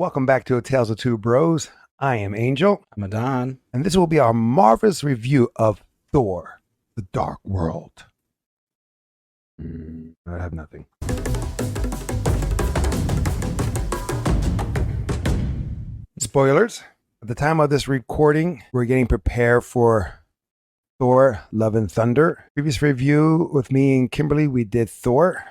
Welcome back to Tales of Two Bros. I am Angel, I'm Adan. and this will be our marvelous review of Thor, the Dark World. I have nothing. Spoilers. At the time of this recording, we're getting prepared for Thor, Love and Thunder. Previous review with me and Kimberly, we did Thor.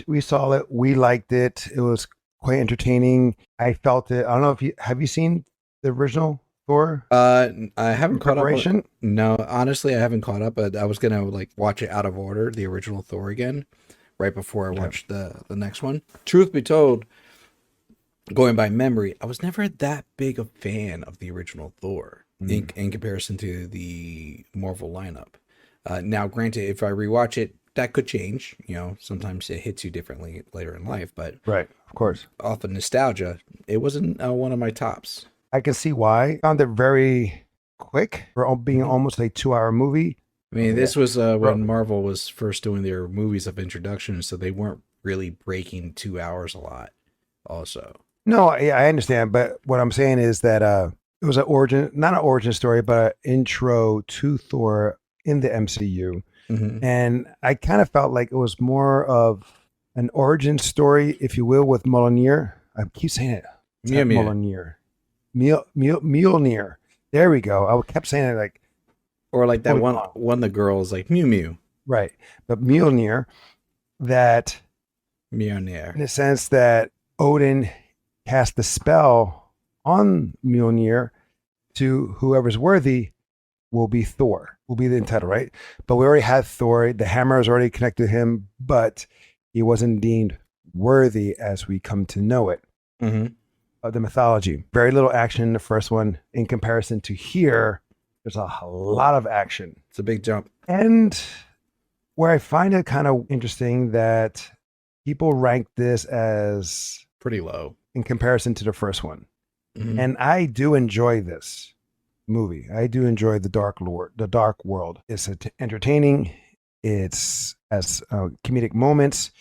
We saw it. We liked it. It was quite entertaining. I felt it. I don't know if have you seen the original Thor? I haven't caught up. No, honestly, I haven't caught up. But I was gonna watch it out of order, the original Thor again, right before I watched the next one. Truth be told, going by memory, I was never that big a fan of the original Thor in comparison to the Marvel lineup. Now, granted, if I rewatch it, that could change. You know, sometimes it hits you differently later in life, but Right, of course. off of nostalgia, it wasn't one of my tops. I can see why. Found it very quick for being almost a 2-hour movie. I mean, this was when Marvel was first doing their movies of introduction, so they weren't really breaking 2 hours a lot. Also, No, I understand, but what I'm saying is that it was not an origin story, but an intro to Thor in the MCU. And I kind of felt like it was more of an origin story, if you will, with Mjolnir. I keep saying it. Mjolnir. Mjolnir. There we go. I kept saying it like. Or like that one of the girls like Mew Mew. Right. But Mjolnir, that Mjolnir. in the sense that Odin cast the spell on Mjolnir to whoever's worthy will be Thor, will be the entitled, right? But we already had Thor. The hammer is already connected to him, but he wasn't deemed worthy as we come to know it. Of the mythology. Very little action in the first one in comparison to here. There's a lot of action. It's a big jump. And where I find it kind of interesting that people rank this as pretty low in comparison to the first one. And I do enjoy this movie. I do enjoy the Dark World. It's entertaining. It's has comedic moments,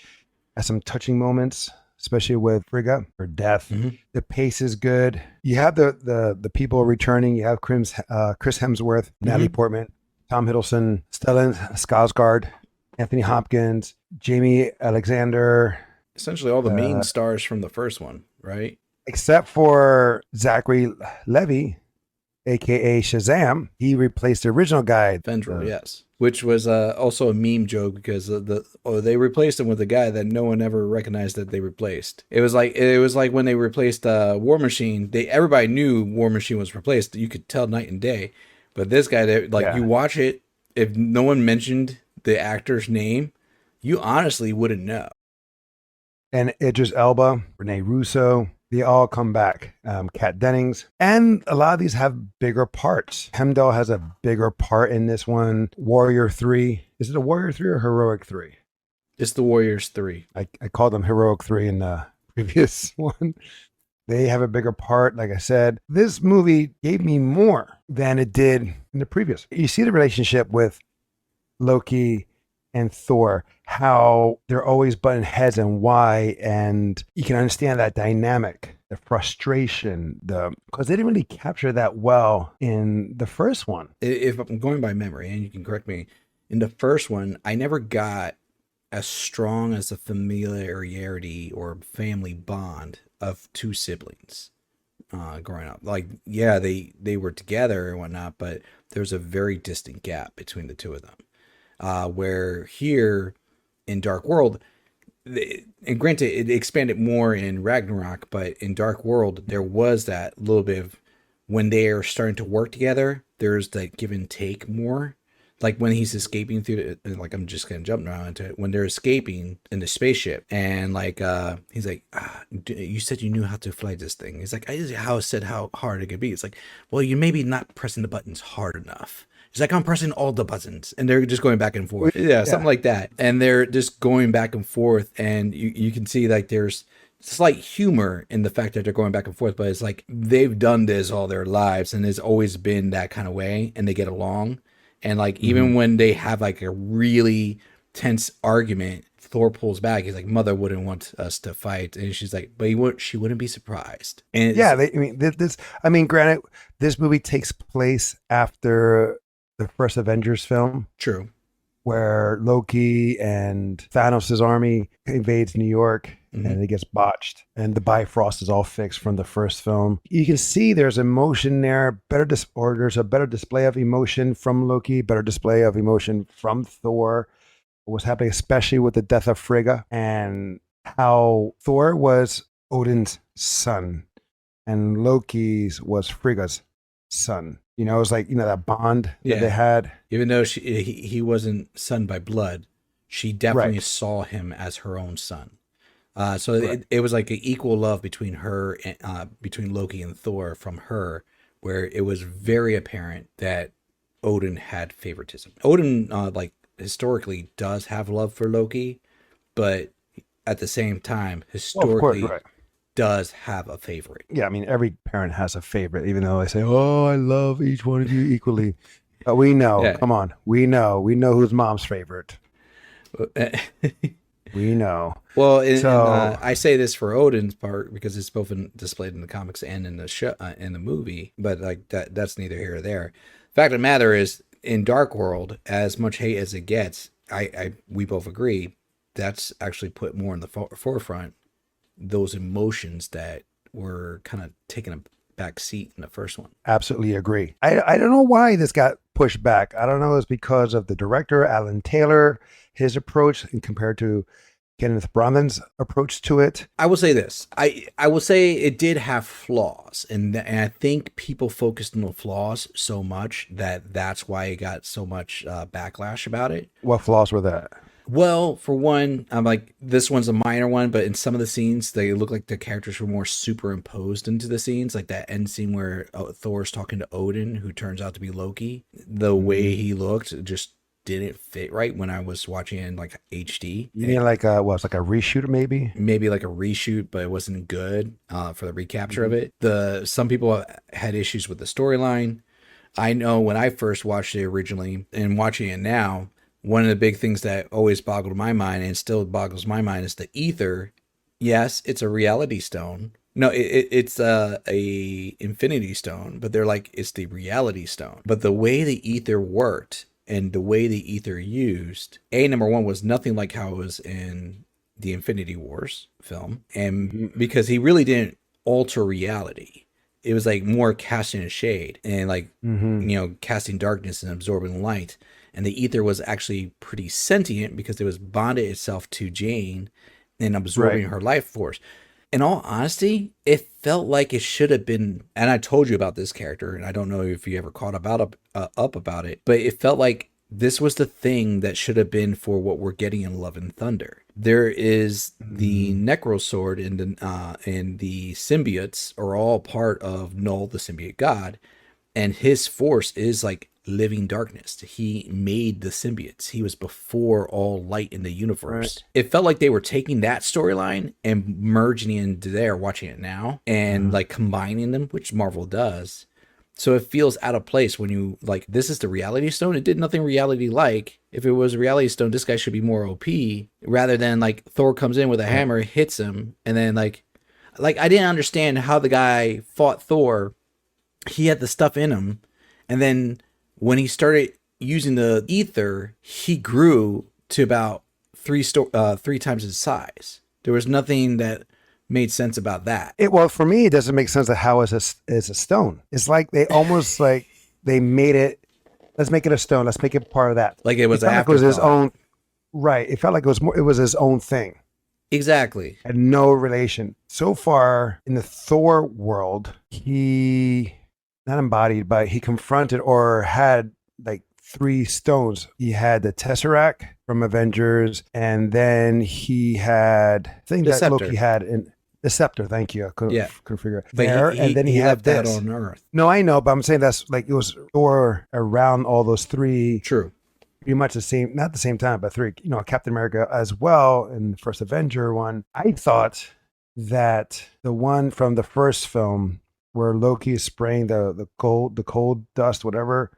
has some touching moments, especially with Frigga, her death. The pace is good. You have the people returning. You have Chris Hemsworth, Natalie Portman, Tom Hiddleston, Stellan Skarsgård, Anthony Hopkins, Jamie Alexander. Essentially all the main stars from the first one, right? Except for Zachary Levi, aka Shazam. He replaced the original guy. Vendrell, yes. Which was also a meme joke because they replaced him with a guy that no one ever recognized that they replaced. It was like when they replaced War Machine. Everybody knew War Machine was replaced. You could tell night and day. But this guy, you watch it, if no one mentioned the actor's name, you honestly wouldn't know. And Idris Elba, Rene Russo, they all come back. Kat Dennings. And a lot of these have bigger parts. Hemdall has a bigger part in this one. Warrior 3. Is it a Warrior 3 or Heroic 3? It's the Warriors 3. I called them Heroic 3 in the previous one. They have a bigger part. Like I said, this movie gave me more than it did in the previous. You see the relationship with Loki and Thor, how they're always butting heads and why, and you can understand that dynamic, the frustration, because they didn't really capture that well in the first one. If I'm going by memory, and you can correct me, in the first one, I never got as strong as a familiarity or family bond of two siblings growing up. Like, yeah, they were together and whatnot, but there's a very distant gap between the two of them. Where here in Dark World, and granted, it expanded more in Ragnarok, but in Dark World, there was that little bit of when they are starting to work together, there's that give and take more. Like when he's escaping through, like I'm just gonna jump now into it. When they're escaping in the spaceship, and he's like, "You said you knew how to fly this thing." He's like, "How said how hard it could be?" It's like, "Well, you're maybe not pressing the buttons hard enough." It's like, I'm pressing all the buttons, and they're just going back and forth. Yeah, something like that. And they're just going back and forth, and you can see like there's slight humor in the fact that they're going back and forth, but it's like they've done this all their lives, and it's always been that kind of way, and they get along. And like even when they have like a really tense argument, Thor pulls back. He's like, "Mother wouldn't want us to fight," and she's like, "But she wouldn't be surprised." And Yeah, I mean, granted, this movie takes place after the first Avengers film, true. where Loki and Thanos' army invades New York, and it gets botched, and the Bifrost is all fixed from the first film. You can see there's emotion there, there's a better display of emotion from Loki, better display of emotion from Thor. What was happening, especially with the death of Frigga, and how Thor was Odin's son and Loki's was Frigga's son. You know, it was like, that bond that they had. Even though he wasn't son by blood, she definitely Right. saw him as her own son. So Right. it was like an equal love between her, between Loki and Thor from her, where it was very apparent that Odin had favoritism. Odin, like historically, does have love for Loki, but at the same time, Well, of course, historically, right. does have a favorite. Yeah, I mean, every parent has a favorite, even though they say, "Oh, I love each one of you equally." But we know, Yeah. come on, we know who's mom's favorite. We know. Well, and So, I say this for Odin's part because it's both displayed in the comics and in the show, in the movie. But like that's neither here or there. Fact of the matter is, in Dark World, as much hate as it gets, we both agree that's actually put more in the forefront those emotions that were kind of taking a back seat in the first one. absolutely agree. I don't know why this got pushed back. I don't know. It's because of the director, Alan Taylor, his approach, and compared to Kenneth Branagh's approach to it. I will say this. I will say it did have flaws, and I think people focused on the flaws so much that that's why it got so much backlash about it. What flaws were that? Well, for one, I'm like, this one's a minor one, but in some of the scenes, they look like the characters were more superimposed into the scenes, like that end scene where Thor's talking to Odin, who turns out to be Loki. The way he looked just didn't fit right when I was watching it in like HD. You mean like it's like a reshoot maybe? Maybe like a reshoot, but it wasn't good for the recapture of it. Some people had issues with the storyline. I know when I first watched it originally and watching it now, one of the big things that always boggled my mind and still boggles my mind is the ether. Yes, it's a reality stone. No, it's a infinity stone, but they're like, it's the reality stone. But the way the ether worked and the way the ether used, number one, was nothing like how it was in the Infinity Wars film. And because he really didn't alter reality, it was like more casting a shade and like, casting darkness and absorbing light. And the ether was actually pretty sentient because it was bonded itself to Jane and absorbing her life force. In all honesty, it felt like it should have been, and I told you about this character, and I don't know if you ever caught up about it, but it felt like this was the thing that should have been for what we're getting in Love and Thunder. There is the Necro Sword and the symbiotes are all part of Null, the symbiote god, and his force is like living darkness. He made the symbiotes. He was before all light in the universe. Right. It felt like they were taking that storyline and merging it into there, watching it now, and like combining them, which Marvel does. So it feels out of place when you like, this is the reality stone. It did nothing reality like. If it was a reality stone, this guy should be more OP rather than like Thor comes in with a hammer, hits him, and then like I didn't understand how the guy fought Thor. He had the stuff in him, and then when he started using the ether, he grew to about three times his size. There was nothing that made sense about that. Well, for me, it doesn't make sense that how is a stone. It's like they almost like they made it. Let's make it a stone. Let's make it part of that. Like it was like it was his own. Right. It felt like it was his own thing. Exactly. Had no relation. So far in the Thor world, he not embodied, but he confronted or had like 3 stones. He had the Tesseract from Avengers, and then he had the thing that scepter. Loki had in the scepter. Thank you. I couldn't figure it there. And then he had that this on Earth. No, I know, but I'm saying that's like it was Thor around all those 3. True. Pretty much the same, not the same time, but 3. Captain America as well in the first Avenger one. I thought that the one from the first film where Loki is spraying the cold dust, whatever,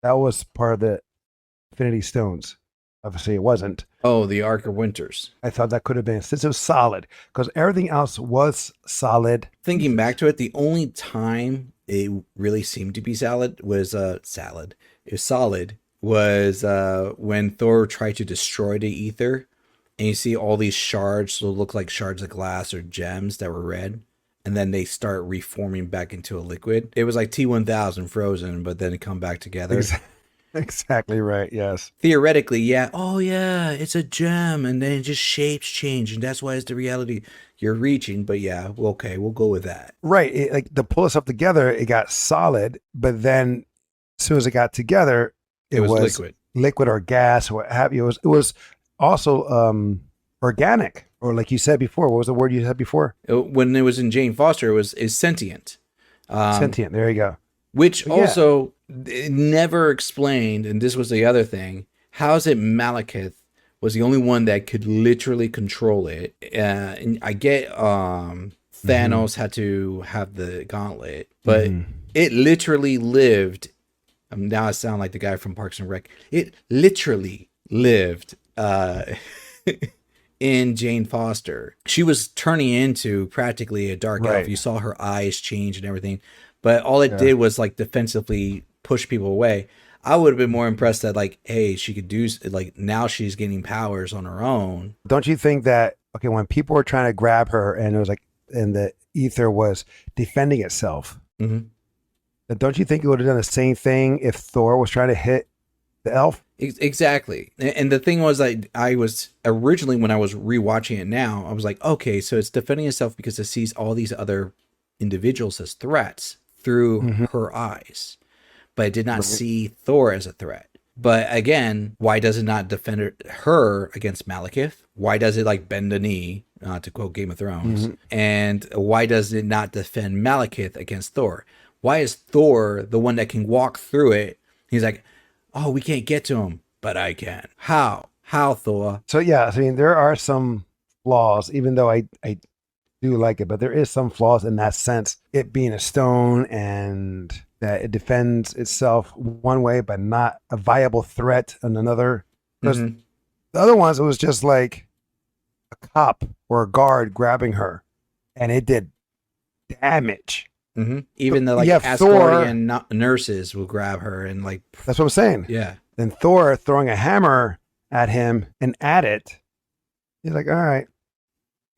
that was part of the Infinity Stones. Obviously, it wasn't. Oh, the Ark of Winters. I thought that could have been, since it was solid, because everything else was solid Thinking pieces. back to it, the only time it really seemed to be salad was salad. It was solid was when Thor tried to destroy the ether, and you see all these shards that look like shards of glass or gems that were red, and then they start reforming back into a liquid. It was like T1000 frozen, but then it come back together. Exactly right. Yes. Theoretically, yeah. Oh yeah, it's a gem, and then just shapes change, and that's why it's the reality you're reaching. But yeah, well, okay, we'll go with that. Right. Like to pull itself together, it got solid, but then as soon as it got together, It it was was liquid. liquid or gas or what have you. It was also organic, or like you said before. What was the word you said before? When it was in Jane Foster, it was is sentient, Sentient. There you go. which But yeah. also never explained. And this was the other thing: how is it Malekith was the only one that could literally control it? And I get Thanos had to have the gauntlet, but it literally lived. Now I sound like the guy from Parks and Rec. It literally lived in Jane Foster. She was turning into practically a dark elf. Right. You saw her eyes change and everything, but all it Yeah. did was like defensively push people away. I would have been more impressed that like, hey, she could do like now she's getting powers on her own. Don't you think that, okay, when people were trying to grab her and it was like, and the ether was defending itself, Mm-hmm. don't you think it would have done the same thing if Thor was trying to hit the elf? Exactly. And the thing was, I was originally, when I was rewatching it now, I was like, okay, so it's defending itself because it sees all these other individuals as threats through her eyes, but it did not see Thor as a threat. But again, why does it not defend her against Malekith? Why does it like bend a knee, to quote Game of Thrones? And why does it not defend Malekith against Thor? Why is Thor the one that can walk through it? He's like, oh, we can't get to him, but I can. How? How, Thor? So yeah, I mean, there are some flaws, even though I do like it, but there is some flaws in that sense. It being a stone and that it defends itself one way, but not a viable threat in another. Because the other ones, it was just like a cop or a guard grabbing her, and it did damage. Even the like Asgardian nurses will grab her and like. That's what I'm saying. Yeah. Then Thor throwing a hammer at him and at it, he's like, all right.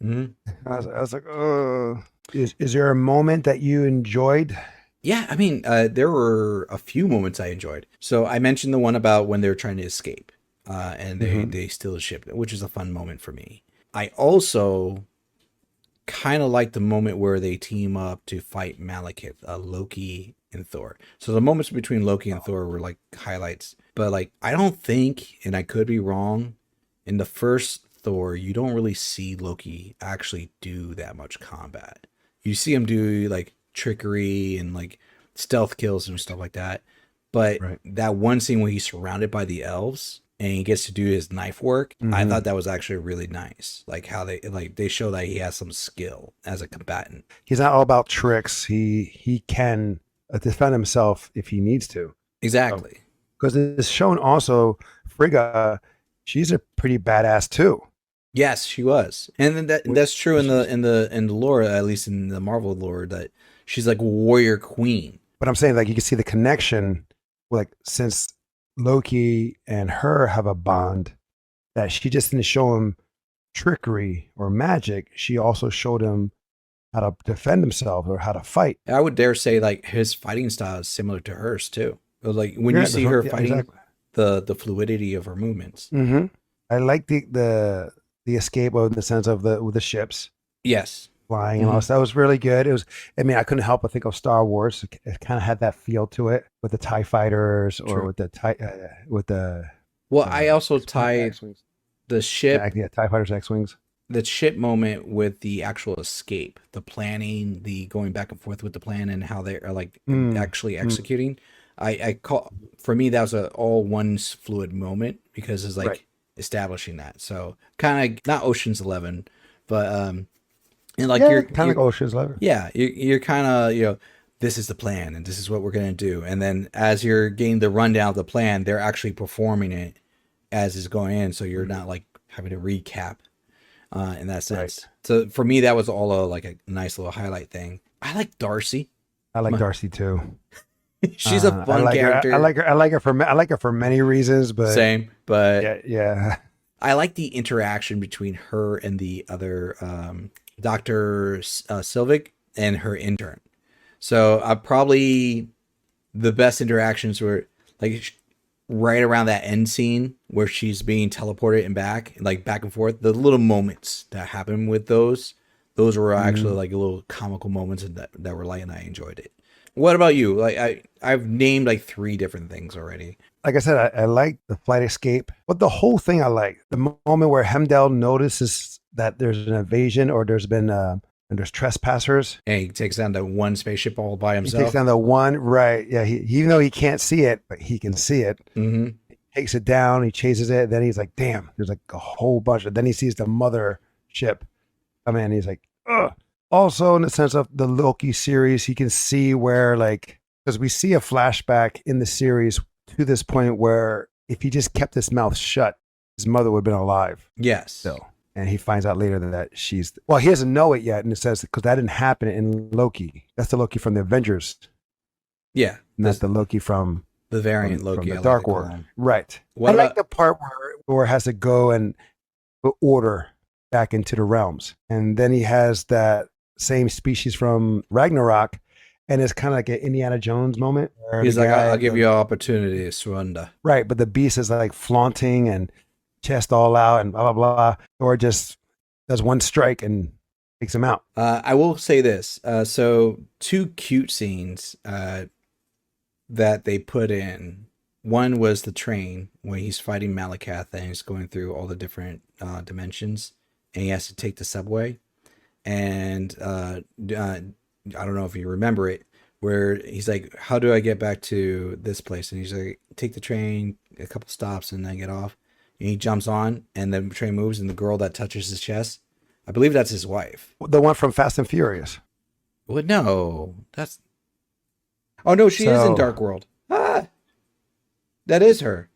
I was like, oh. Is there a moment that you enjoyed? Yeah, I mean, there were a few moments I enjoyed. So I mentioned the one about when they're trying to escape, and they steal the ship, which is a fun moment for me. I also kind of like the moment where they team up to fight Malekith, Loki and Thor. So the moments between Loki and Thor were like highlights. But like, I don't think, and I could be wrong, in the first Thor, you don't really see Loki actually do that much combat. You see him do like trickery and like stealth kills and stuff like that. But that one scene where he's surrounded by the elves and he gets to do his knife work, I thought that was actually really nice. Like how they show that he has some skill as a combatant. He's not all about tricks. He can defend himself if he needs to. Exactly. Because it's shown also, Frigga, she's a pretty badass too. Yes, she was, and that's true in the lore, at least in the Marvel lore, that she's like warrior queen. But I'm saying, like, you can see the connection, like, since Loki and her have a bond, that she just didn't show him trickery or magic. She also showed him how to defend himself or how to fight. I would dare say like his fighting style is similar to hers too. Like when you see her fighting, the fluidity of her movements. I like the escape in the sense of with the ships. Yes. Flying and all that was really good. It was, I mean, I couldn't help but think of Star Wars. It kind of had that feel to it with the TIE fighters or with the Well, I also tie the ship, TIE fighters, X-wings. The ship moment with the actual escape, the planning, the going back and forth with the plan, and how they are like actually executing. I call, for me, that was all one fluid moment because it's like establishing that. So kind of not Ocean's 11, but and like you're kind of like Ocean's 11. Yeah, you're kind of this is the plan and this is what we're gonna do, and then as you're getting the rundown of the plan, they're actually performing it as it's going in, so you're not like having to recap in that Right. sense. So for me, that was all like a nice little highlight thing. I like Darcy. I like Darcy too. She's a I fun like her. I character. like her. I like her for many reasons, but Same, but yeah. I like the interaction between her and the other Dr. Sylvig and her intern. So probably the best interactions were like right around that end scene where she's being teleported and back, like back and forth. The little moments that happen with those were actually like little comical moments that were light, and I enjoyed it. What about you? Like I've named like 3 different things already. Like I said, I like the flight escape, but the whole thing I like. The moment where Hemdall notices that there's an invasion or there's been and there's trespassers. And he takes down the one spaceship all by He takes himself. down the one, right? Yeah, even though he can't see it, but he can see it. Mm-hmm. He takes it down, he chases it. Then he's like, "Damn, there's like a whole bunch of." Then he sees the mother ship come in. He's like, "Ugh." Also, in the sense of the Loki series, he can see where, like, because we see a flashback in the series to this point where if he just kept his mouth shut, his mother would have been alive Yes. still. And he finds out later that she's, well, he doesn't know it yet. And it says, because that didn't happen in Loki. That's the Loki from the Avengers, Yeah. not the Loki from The variant Loki. from I the like Dark to call World. him. Right. What I like about the part where it has to go and put order back into the realms. And then he has that same species from Ragnarok. And it's kind of like an Indiana Jones moment. Where he's the like, guy- I'll give you an opportunity to surrender. Right. But the beast is like flaunting and chest all out and blah, blah, blah. Or just does one strike and takes him out. I will say this. So 2 cute scenes that they put in. One was the train when he's fighting Malakath and he's going through all the different dimensions, and he has to take the subway. And I don't know if you remember it, where he's like, "How do I get back to this place?" And he's like, "Take the train, a couple stops, and then get off." And he jumps on, and the train moves, and the girl that touches his chest, I believe that's his wife. The one from Fast and Furious. Well, no, that's. Oh no, she is in Dark World. Ah, that is her.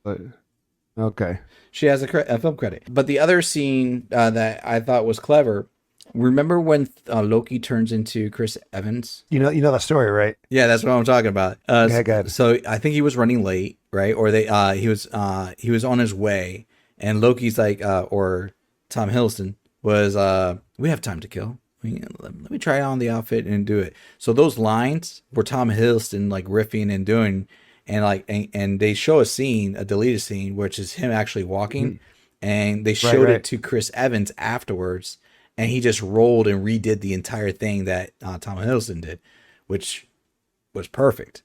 Okay. She has a film credit. But the other scene that I thought was clever. Remember when Loki turns into Chris Evans? You know the story, right? Yeah, that's what I'm talking about. Yeah, go ahead. So I think he was running late, right? Or he was on his way, and Loki's like, or Tom Hiddleston was, we have time to kill. Let me try on the outfit and do it. So those lines were Tom Hiddleston like riffing and doing, and like, and they show a scene, a deleted scene, which is him actually walking, and they showed it to Chris Evans afterwards. And he just rolled and redid the entire thing that Tom Hiddleston did, which was perfect.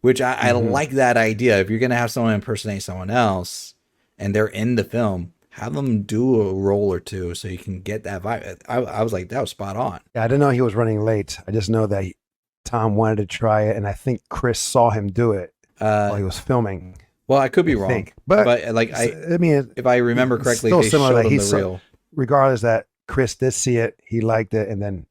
Which I like that idea. If you're going to have someone impersonate someone else and they're in the film, have them do a role or two so you can get that vibe. I was like, that was spot on. Yeah, I didn't know he was running late. I just know that Tom wanted to try it, and I think Chris saw him do it while he was filming. Well, I could be wrong. But like, I mean, if I remember correctly, still they similar showed that him the reel. Regardless that Chris did see it, he liked it, and then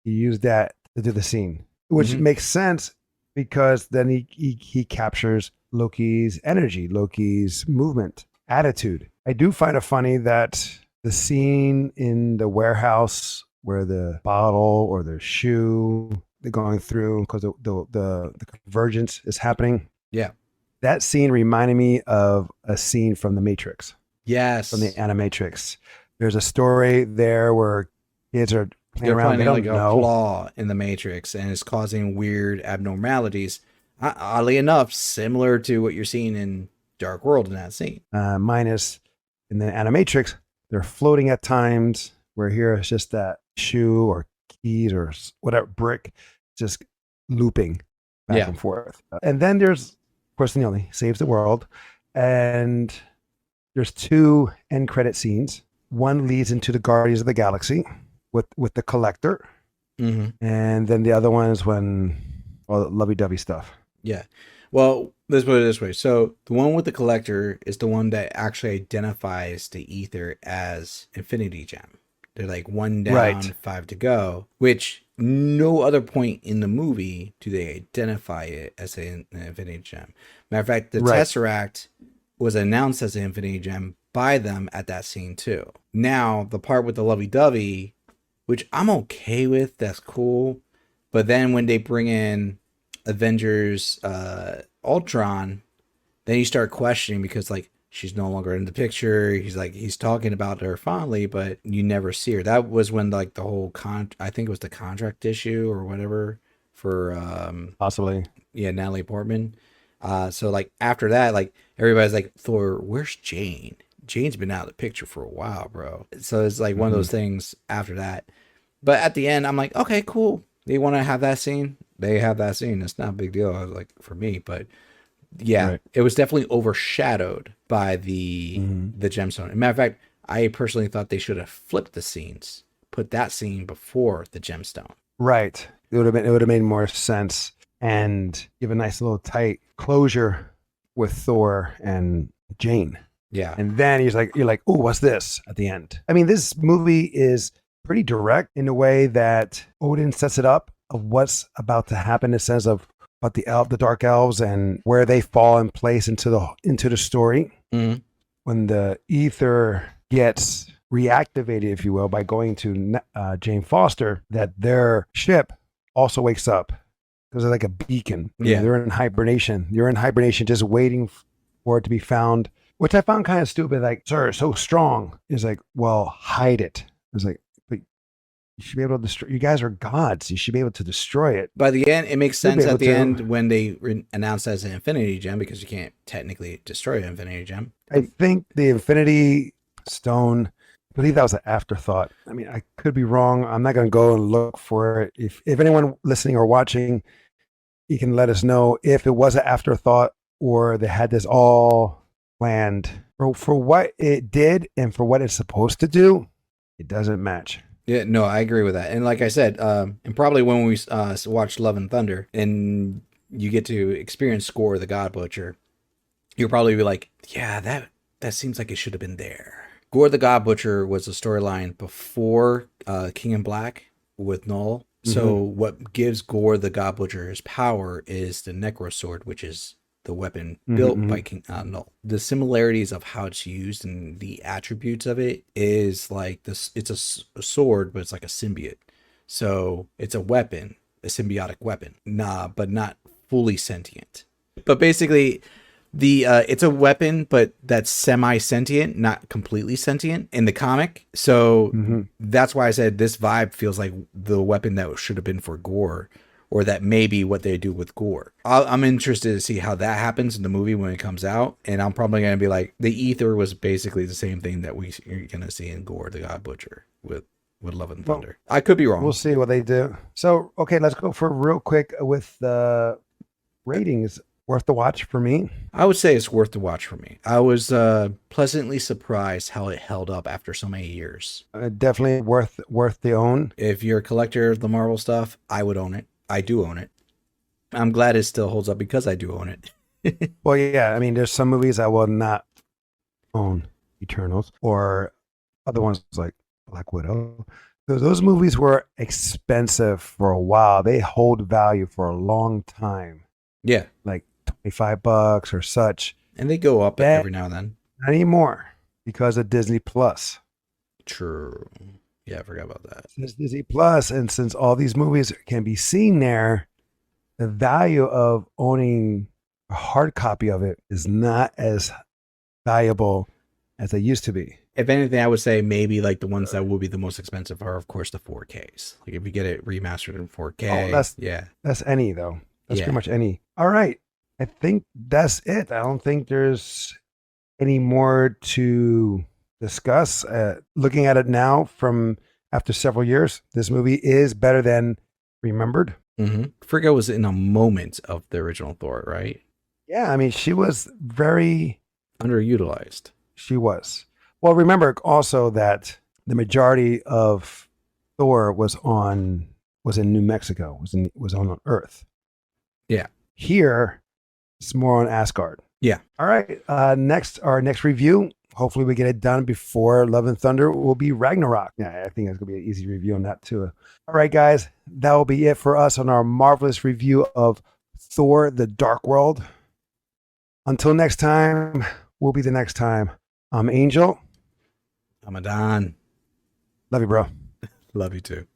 he used that to do the scene, which makes sense because then he captures Loki's energy, Loki's movement, attitude. I do find it funny that the scene in the warehouse where the bottle or the shoe they're going through because the convergence is happening. Yeah, that scene reminded me of a scene from The Matrix. Yes, from the Animatrix. There's a story there where kids are playing around. They finding don't like a know. flaw in the Matrix, and it's causing weird abnormalities. Oddly enough, similar to what you're seeing in Dark World in that scene. Minus in the Animatrix, they're floating at times. Where here it's just that shoe or keys or whatever brick just looping back and forth. And then there's, of course, he saves the world, and there's 2 end credit scenes. One leads into the Guardians of the Galaxy with the Collector, and then the other one is when all the lovey-dovey stuff. Yeah. Well, let's put it this way. So the one with the Collector is the one that actually identifies the ether as Infinity Gem. They're like 1 down, 5 to go, which no other point in the movie do they identify it as an Infinity Gem. Matter of fact, the Tesseract was announced as an Infinity Gem by them at that scene too. Now, the part with the lovey-dovey, which I'm okay with, that's cool. But then when they bring in Avengers Ultron, then you start questioning because like she's no longer in the picture. He's talking about her fondly, but you never see her. That was when like the whole I think it was the contract issue or whatever for Possibly. yeah, Natalie Portman. So like after that, like everybody's like, Thor, where's Jane? Jane's been out of the picture for a while, bro. So it's like one of those things after that. But at the end, I'm like, okay, cool. They want to have that scene. They have that scene. It's not a big deal, like for me. But yeah, It was definitely overshadowed by the gemstone. As a matter of fact, I personally thought they should have flipped the scenes, put that scene before the gemstone. Right. It would have made more sense and give a nice little tight closure with Thor and Jane. Yeah. And then you're like, oh, what's this at the end? I mean, this movie is pretty direct in a way that Odin sets it up of what's about to happen in the sense of about the dark elves and where they fall in place into the story. Mm-hmm. When the ether gets reactivated, if you will, by going to Jane Foster, that their ship also wakes up because they're like a beacon. Yeah. They're in hibernation. You're in hibernation just waiting for it to be found, which I found kind of stupid. Like, sir, so strong. Is like, well, hide it. It's like, but you should be able to destroy. You guys are gods. You should be able to destroy it. By the end, it makes sense at the end when they announce as an Infinity Gem, because you can't technically destroy an Infinity Gem. I think the Infinity Stone, I believe that was an afterthought. I mean, I could be wrong. I'm not going to go and look for it. If anyone listening or watching, you can let us know if it was an afterthought or they had this all planned. For what it did and for what it's supposed to do, it doesn't match. Yeah, no, I agree with that. And like I said, and probably when we watch Love and Thunder and you get to experience Gore the God Butcher, you'll probably be like, yeah, that seems like it should have been there. Gore the God Butcher was a storyline before King in Black with Null. So what gives Gore the God Butcher his power is the Necro Sword, which is the weapon built by King Null. The similarities of how it's used and the attributes of it is like this. It's a sword, but it's like a symbiote. So it's a weapon, a symbiotic weapon, but not fully sentient. But basically, it's a weapon, but that's semi-sentient, not completely sentient in the comic. So that's why I said this vibe feels like the weapon that should have been for Gore, or that may be what they do with Gore. I'm interested to see how that happens in the movie when it comes out, and I'm probably going to be like, the ether was basically the same thing that we're going to see in Gore the God Butcher with Love and Thunder. Well, I could be wrong. We'll see what they do. So, okay, let's go for real quick with the ratings. Worth the watch for me? I would say it's worth the watch for me. I was pleasantly surprised how it held up after so many years. Definitely worth the own. If you're a collector of the Marvel stuff, I would own it. I do own it. I'm glad it still holds up because I do own it. Well, yeah. I mean, there's some movies I will not own. Eternals or other ones like Black Widow. Those movies were expensive for a while. They hold value for a long time. Yeah. Like $25 or such. And they go up every now and then. Not anymore because of Disney Plus. True. Yeah, I forgot about that. Since Disney Plus, and since all these movies can be seen there, the value of owning a hard copy of it is not as valuable as they used to be. If anything, I would say maybe like the ones that will be the most expensive are, of course, the 4Ks. Like if you get it remastered in 4K. Oh, that's any though. That's pretty much any. All right. I think that's it. I don't think there's any more to discuss. Looking at it now from after several years, this movie is better than remembered. Frigga was in a moment of the original Thor, right? Yeah, I mean, she was very underutilized. She was. Well, remember also that the majority of Thor was in New Mexico, was on Earth. Yeah. Here, it's more on Asgard. Yeah. All right. Our next review, hopefully we get it done before Love and Thunder, will be Ragnarok. Yeah, I think it's going to be an easy review on that too. All right, guys. That will be it for us on our marvelous review of Thor: The Dark World. Until next time, will be the next time. I'm Angel. I'm Adan. Love you, bro. Love you too.